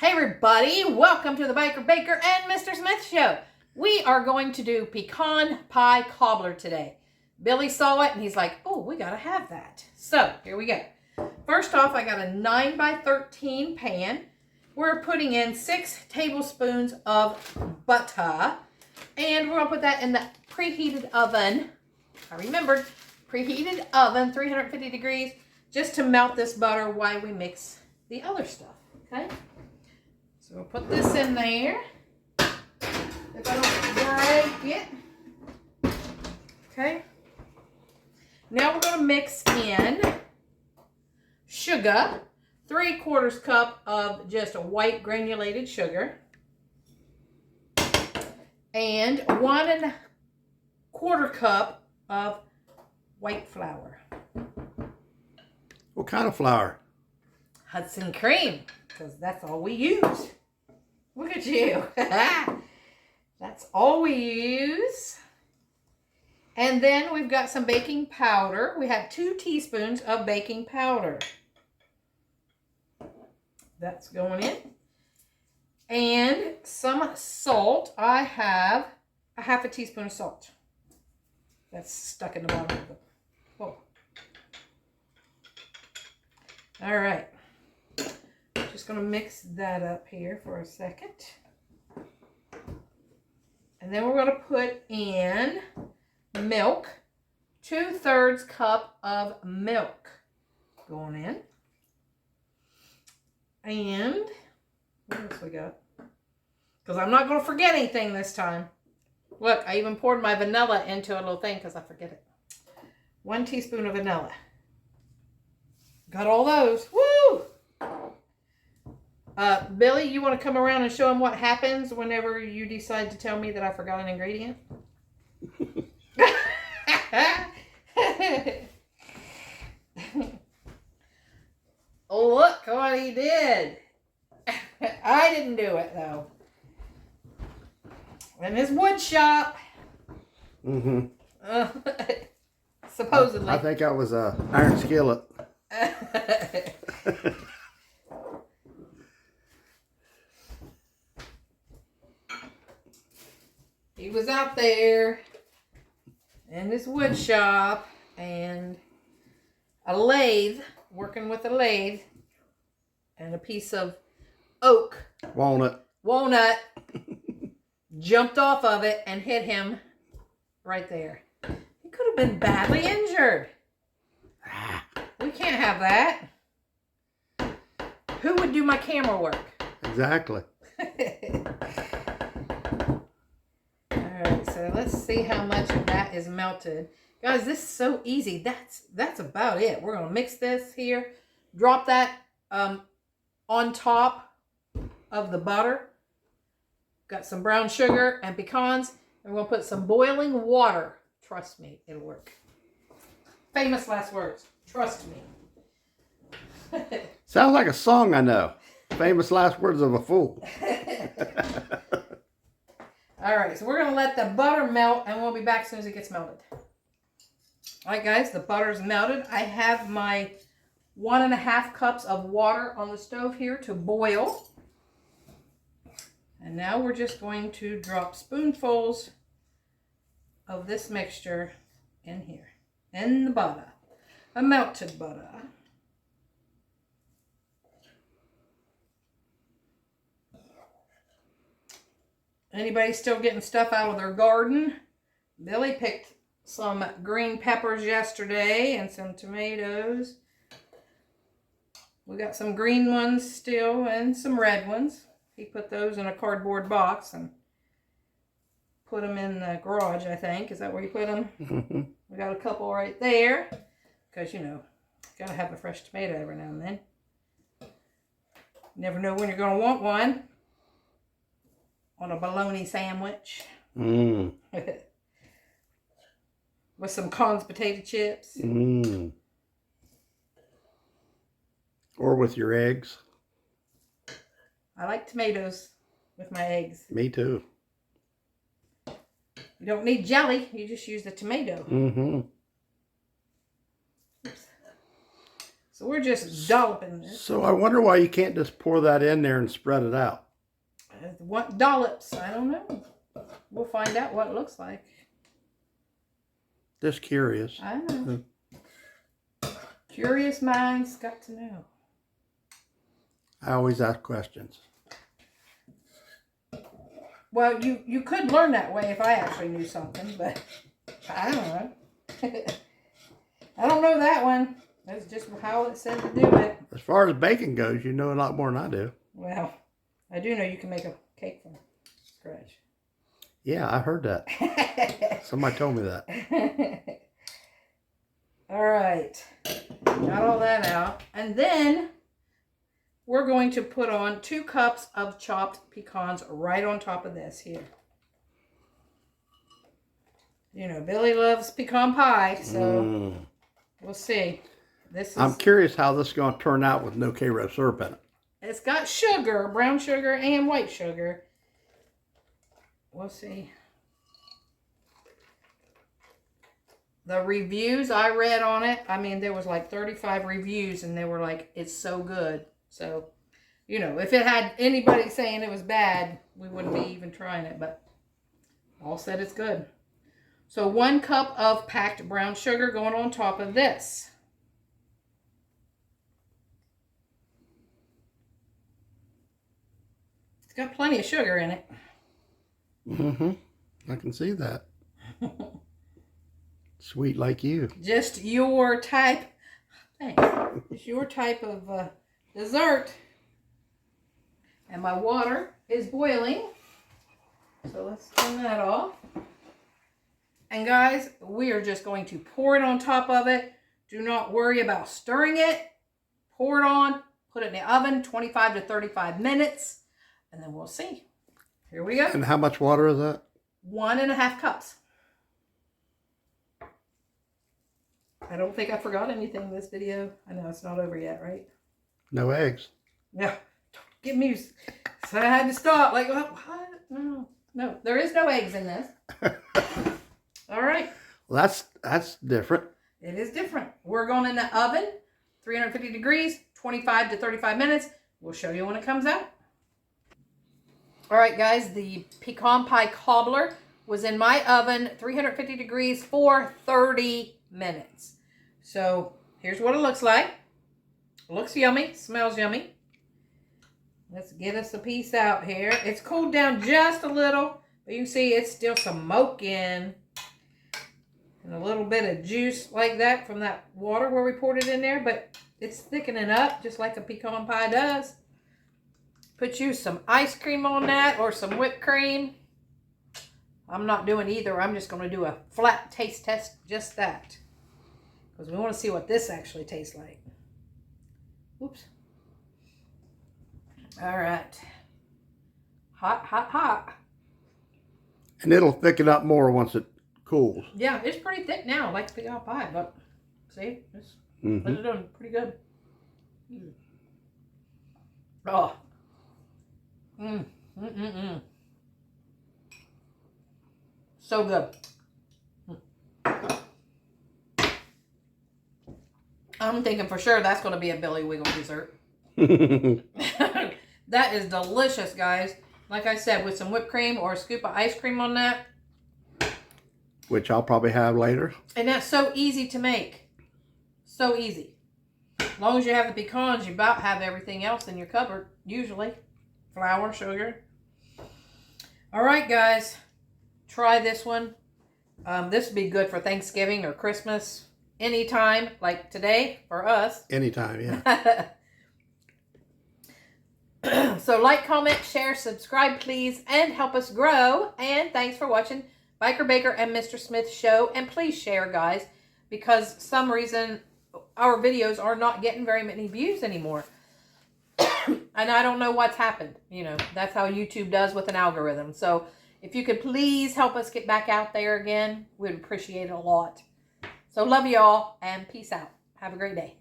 Hey everybody, welcome to the Baker and Mr. Smith Show. We are going to do pecan pie cobbler today. Billy saw it and he's like, oh, we gotta have that. So here we go. First off, I got a 9 by 13 pan. We're putting in 6 tablespoons of butter. And we're gonna put that in the preheated oven. I remembered, preheated oven, 350 degrees, just to melt this butter while we mix the other stuff, okay? So we'll put this in there. If I don't break it. Okay. Now we're going to mix in sugar. 3/4 cup of just a white granulated sugar. And 1¼ cup of white flour. What kind of flour? Hudson cream, because that's all we use. Look at you. That's all we use. And then we've got some baking powder. We have 2 teaspoons of baking powder. That's going in. And some salt. I have a 1/2 teaspoon of salt. That's stuck in the bottom of the bowl. All right. Just going to mix that up here for a second. And then we're going to put in milk. 2/3 cup of milk going in. And what else we got? Because I'm not going to forget anything this time. Look, I even poured my vanilla into a little thing because I forget it. 1 teaspoon of vanilla. Got all those. Woo! Billy, you want to come around and show him what happens whenever you decide to tell me that I forgot an ingredient? Oh, look what he did. I didn't do it, though. In his wood shop. Mm-hmm. Supposedly. I think I was a iron skillet. He was out there in his wood shop and a lathe, working with a lathe and a piece of oak. Walnut jumped off of it and hit him right there. He could have been badly injured. We can't have that. Who would do my camera work? Exactly. Alright, so let's see how much of that is melted. Guys, this is so easy. That's about it. We're going to mix this here. Drop that on top of the butter. Got some brown sugar and pecans. And we'll put some boiling water. Trust me, it'll work. Famous last words. Trust me. Sounds like a song I know. Famous last words of a fool. All right, so we're going to let the butter melt, and we'll be back as soon as it gets melted. All right, guys, the butter's melted. I have my 1½ cups of water on the stove here to boil. And now we're just going to drop spoonfuls of this mixture in here, in the butter, a melted butter. Anybody still getting stuff out of their garden? Billy picked some green peppers yesterday and some tomatoes. We got some green ones still and some red ones. He put those in a cardboard box and put them in the garage, I think. Is that where you put them? Mm-hmm. We got a couple right there. Because, you know, got to have a fresh tomato every now and then. Never know when you're going to want one. On a bologna sandwich. Mm. With some Conn's potato chips. Mm. Or with your eggs. I like tomatoes with my eggs. Me too. You don't need jelly. You just use the tomato. Mm-hmm. Oops. So So we're just dolloping this. So I wonder why you can't just pour that in there and spread it out. What dollops? I don't know. We'll find out what it looks like. Just curious. I know. Curious minds got to know. I always ask questions. Well, you could learn that way if I actually knew something, but I don't know. I don't know that one. That's just how it said to do it. As far as bacon goes, you know a lot more than I do. Well, I do know you can make a cake from scratch. Yeah, I heard that. Somebody told me that. All right. Got all that out. And then we're going to put on 2 cups of chopped pecans right on top of this here. You know, Billy loves pecan pie, so we'll see. I'm curious how this is going to turn out with no K-Row syrup in it. It's got sugar, brown sugar and white sugar. We'll see. The reviews I read on it, I mean, there was like 35 reviews, and they were like, it's so good. So, you know, if it had anybody saying it was bad, we wouldn't be even trying it, but all said it's good. So 1 cup of packed brown sugar going on top of this. It's got plenty of sugar in it. I can see that. Sweet like you. Just your type. Thanks. Just your type of dessert. And my water is boiling. So let's turn that off. And guys, we are just going to pour it on top of it. Do not worry about stirring it. Pour it on. Put it in the oven, 25 to 35 minutes. And then we'll see. Here we go. And how much water is that? 1.5 cups. I don't think I forgot anything in this video. I know it's not over yet, right? No eggs. Yeah. Get me. So I had to stop. Like, what? No, there is no eggs in this. All right. Well, that's different. It is different. We're going in the oven, 350 degrees, 25 to 35 minutes. We'll show you when it comes out. All right, guys, the pecan pie cobbler was in my oven, 350 degrees for 30 minutes. So here's what it looks like. It looks yummy, smells yummy. Let's get us a piece out here. It's cooled down just a little, but you can see it's still smoking. And a little bit of juice like that from that water where we poured it in there, but it's thickening up just like a pecan pie does. Put you some ice cream on that or some whipped cream. I'm not doing either. I'm just going to do a flat taste test, just that. Because we want to see what this actually tastes like. Oops. All right. Hot, hot, hot. And it'll thicken up more once it cools. Yeah, it's pretty thick now, like pecan pie, but see, it's doing pretty good. Oh. So good. I'm thinking for sure that's going to be a Billy Wiggle dessert. That is delicious, guys. Like I said, with some whipped cream or a scoop of ice cream on that. Which I'll probably have later. And that's so easy to make. So easy. As long as you have the pecans, you about have everything else in your cupboard, usually. Flour, sugar. All right, guys. Try this one. This would be good for Thanksgiving or Christmas. Anytime, like today, for us. Anytime, yeah. So like, comment, share, subscribe, please, and help us grow. And thanks for watching Biker Baker and Mr. Smith show. And please share, guys, because some reason our videos are not getting very many views anymore. And I don't know what's happened. You know, that's how YouTube does with an algorithm. So if you could please help us get back out there again, we'd appreciate it a lot. So love you all and peace out. Have a great day.